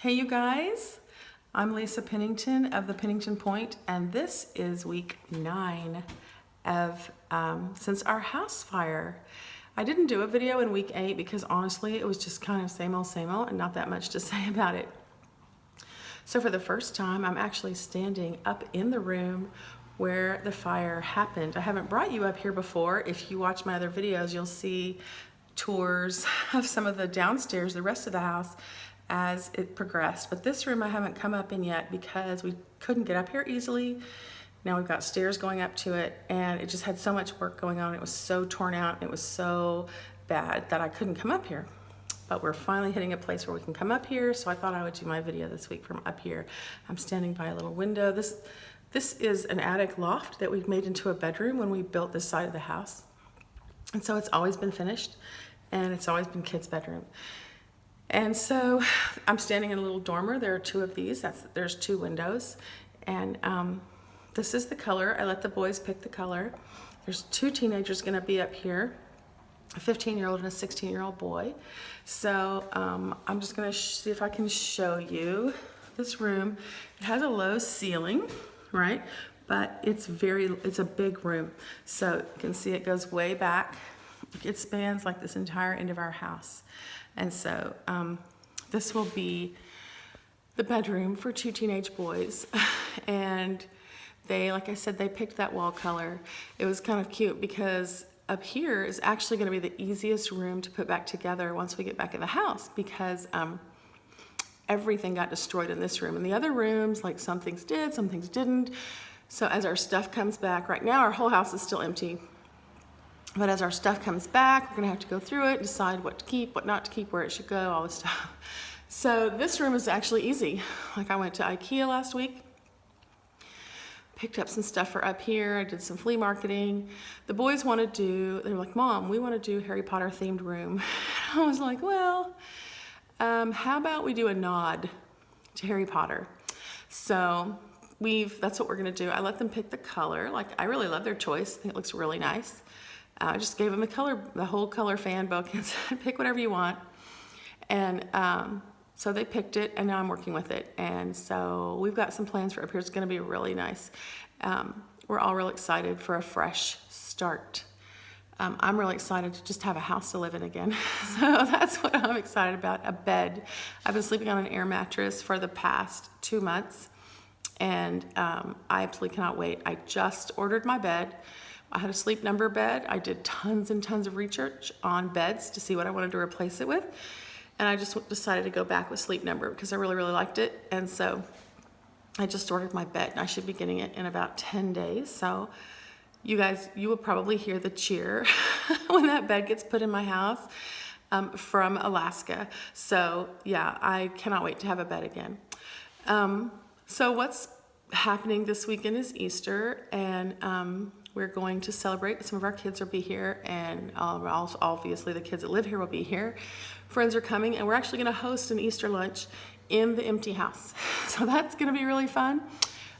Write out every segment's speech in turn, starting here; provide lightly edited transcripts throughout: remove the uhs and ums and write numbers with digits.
Hey you guys, I'm Lisa Pennington of the Pennington Point, and this is week 9 of since our house fire. I didn't do a video in week 8 because honestly it was just kind of same old and not that much to say about it. So for the first time I'm actually standing up in the room where the fire happened. I haven't brought you up here before. If you watch my other videos you'll see tours of some of the downstairs, the rest of the house, as it progressed. But this room I haven't come up in yet because we couldn't get up here easily. Now we've got stairs going up to it, and it just had so much work going on. It was so torn out, it was so bad that I couldn't come up here. But we're finally hitting a place where we can come up here, so I thought I would do my video this week from up here. I'm standing by a little window. This is an attic loft that we've made into a bedroom when we built this side of the house. And so it's always been finished, and it's always been kids' bedroom. And so I'm standing in a little dormer. There are 2 of these. There's 2 windows. And this is the color. I let the boys pick the color. There's 2 teenagers gonna be up here, a 15-year-old and a 16-year-old boy. So I'm just gonna see if I can show you this room. It has a low ceiling, right? But it's a big room. So you can see it goes way back. It spans like this entire end of our house. And so this will be the bedroom for 2 teenage boys. And they, like I said, they picked that wall color. It was kind of cute because up here is actually gonna be the easiest room to put back together once we get back in the house, because everything got destroyed in this room. In the other rooms, like some things did, some things didn't. So as our stuff comes back, right now our whole house is still empty. But as our stuff comes back, we're gonna have to go through it, decide what to keep, what not to keep, where it should go, all this stuff. So this room is actually easy. Like I went to IKEA last week, picked up some stuff for up here, I did some flea marketing. The boys they were like, Mom, we wanna do Harry Potter themed room. I was like, well, how about we do a nod to Harry Potter? So that's what we're gonna do. I let them pick the color. Like, I really love their choice. I think it looks really nice. I just gave them the whole color fan book and said, pick whatever you want. And so they picked it, and now I'm working with it. And so we've got some plans for up here. It's gonna be really nice. We're all real excited for a fresh start. I'm really excited to just have a house to live in again. So that's what I'm excited about, a bed. I've been sleeping on an air mattress for the past 2 months, and I absolutely cannot wait. I just ordered my bed. I had a Sleep Number bed. I did tons and tons of research on beds to see what I wanted to replace it with. And I just decided to go back with Sleep Number because I really, really liked it. And so I just ordered my bed, and I should be getting it in about 10 days. So you guys, you will probably hear the cheer when that bed gets put in my house from Alaska. So yeah, I cannot wait to have a bed again. So what's happening this weekend is Easter, and we're going to celebrate. Some of our kids will be here, and also obviously the kids that live here will be here. Friends are coming, and we're actually gonna host an Easter lunch in the empty house. So that's gonna be really fun.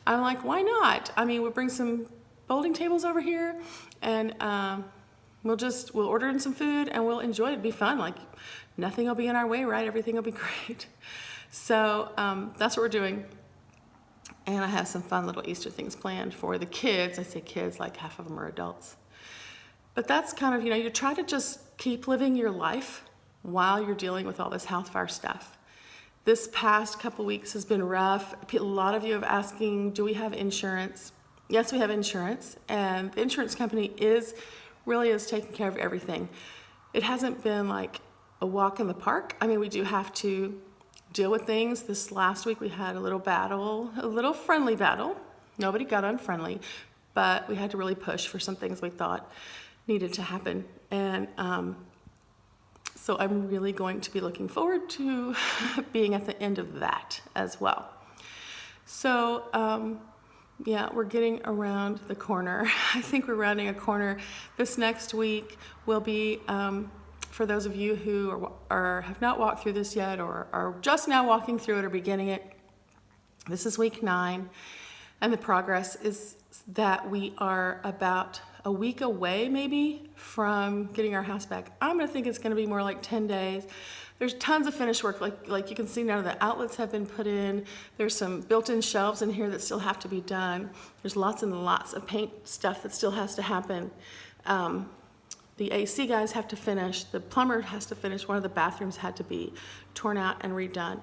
I'm like, why not? I mean, we'll bring some folding tables over here, and we'll order in some food, and we'll enjoy it. It'll be fun. Like, nothing will be in our way, right? Everything will be great. So that's what we're doing. And I have some fun little Easter things planned for the kids. I say kids, like half of them are adults. But that's kind of, you try to just keep living your life while you're dealing with all this house fire stuff. This past couple weeks has been rough. A lot of you have asking, do we have insurance? Yes, we have insurance, and the insurance company really is taking care of everything. It hasn't been like a walk in the park. I mean, we do have to deal with things. This last week we had a little friendly battle. Nobody got unfriendly, but we had to really push for some things we thought needed to happen. And so I'm really going to be looking forward to being at the end of that as well. So yeah, we're getting around the corner. I think we're rounding a corner. This next week will be for those of you who have not walked through this yet, or are just now walking through it or beginning it, this is week 9, and the progress is that we are about a week away maybe from getting our house back. I'm gonna think it's gonna be more like 10 days. There's tons of finished work. Like you can see now, the outlets have been put in. There's some built-in shelves in here that still have to be done. There's lots and lots of paint stuff that still has to happen. The AC guys have to finish. The plumber has to finish. One of the bathrooms had to be torn out and redone.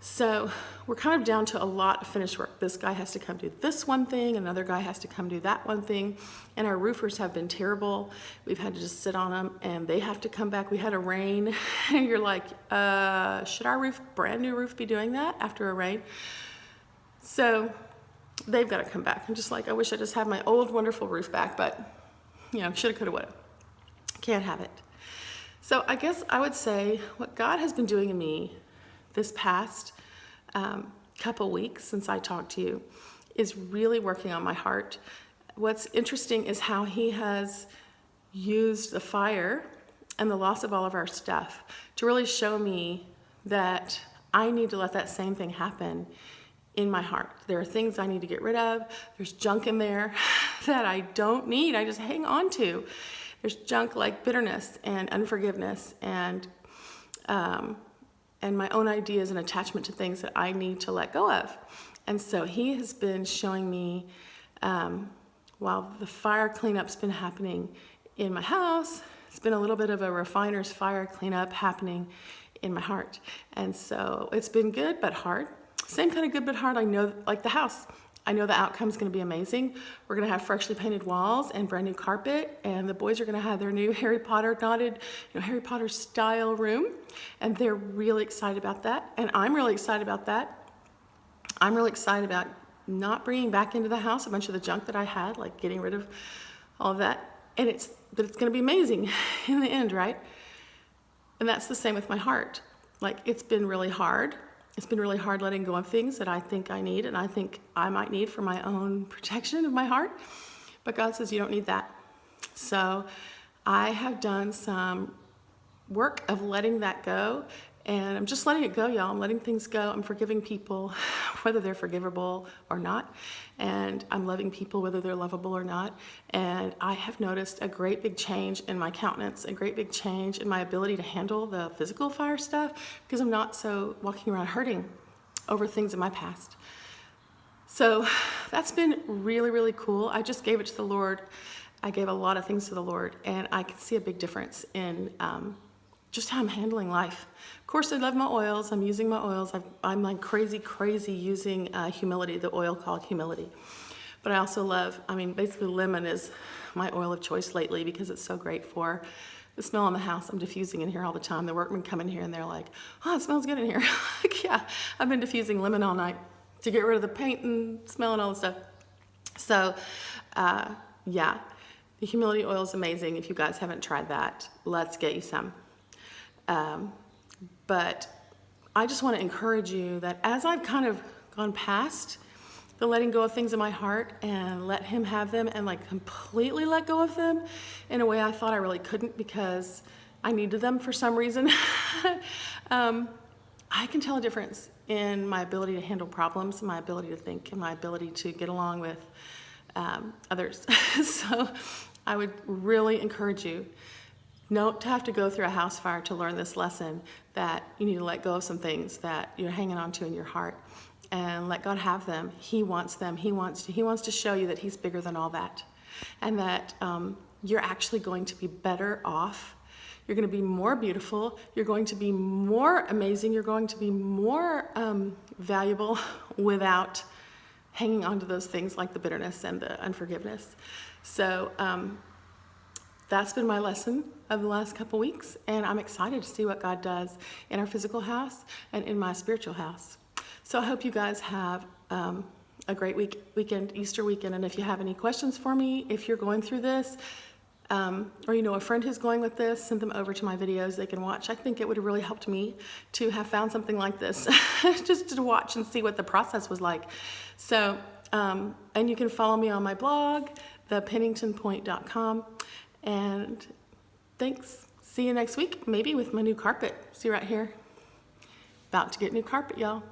So we're kind of down to a lot of finished work. This guy has to come do this one thing, another guy has to come do that one thing, and our roofers have been terrible. We've had to just sit on them, and they have to come back. We had a rain, and you're like, should our brand new roof be doing that after a rain? So they've got to come back. I'm just like, I wish I just had my old wonderful roof back, but shoulda, coulda, woulda. Can't have it. So I guess I would say what God has been doing in me this past couple weeks since I talked to you is really working on my heart. What's interesting is how he has used the fire and the loss of all of our stuff to really show me that I need to let that same thing happen in my heart. There are things I need to get rid of. There's junk in there that I don't need. I just hang on to. There's junk like bitterness and unforgiveness and my own ideas and attachment to things that I need to let go of. And so he has been showing me, while the fire cleanup's been happening in my house, it's been a little bit of a refiner's fire cleanup happening in my heart. And so it's been good but hard. Same kind of good but hard. I know, like the house, I know the outcome's going to be amazing. We're going to have freshly painted walls and brand new carpet, and the boys are going to have their new Harry Potter knotted, Harry Potter style room, and they're really excited about that, and I'm really excited about that. I'm really excited about not bringing back into the house a bunch of the junk that I had, like getting rid of all of that, but it's going to be amazing in the end, right? And that's the same with my heart. Like, it's been really hard. It's been really hard letting go of things that I think I need and I think I might need for my own protection of my heart. But God says you don't need that. So I have done some work of letting that go, and I'm just letting it go, y'all. I'm letting things go. I'm forgiving people, whether they're forgivable or not. And I'm loving people, whether they're lovable or not. And I have noticed a great big change in my countenance, a great big change in my ability to handle the physical fire stuff, because I'm not so walking around hurting over things in my past. So that's been really, really cool. I just gave it to the Lord. I gave a lot of things to the Lord, and I can see a big difference in just how I'm handling life. Of course, I love my oils. I'm using my oils. I'm like crazy using Humility, the oil called Humility. But I also love, basically lemon is my oil of choice lately because it's so great for the smell in the house. I'm diffusing in here all the time. The workmen come in here and they're like, oh, it smells good in here. Like, yeah, I've been diffusing lemon all night to get rid of the paint and smell and all the stuff. So, yeah, the Humility oil is amazing. If you guys haven't tried that, let's get you some. But I just want to encourage you that as I've kind of gone past the letting go of things in my heart and let him have them and like completely let go of them in a way I thought I really couldn't because I needed them for some reason, I can tell a difference in my ability to handle problems, my ability to think, and my ability to get along with others. So I would really encourage you not to have to go through a house fire to learn this lesson, that you need to let go of some things that you're hanging on to in your heart and let God have them. He wants them. He wants to show you that he's bigger than all that, and that you're actually going to be better off. You're going to be more beautiful. You're going to be more amazing. You're going to be more valuable without hanging on to those things like the bitterness and the unforgiveness. So that's been my lesson of the last couple weeks, and I'm excited to see what God does in our physical house and in my spiritual house. So I hope you guys have a great weekend, Easter weekend, and if you have any questions for me, if you're going through this, or you know a friend who's going with this, send them over to my videos they can watch. I think it would have really helped me to have found something like this, just to watch and see what the process was like. So, and you can follow me on my blog, thepenningtonpoint.com. And thanks. See you next week, maybe with my new carpet. See right here. About to get new carpet, y'all.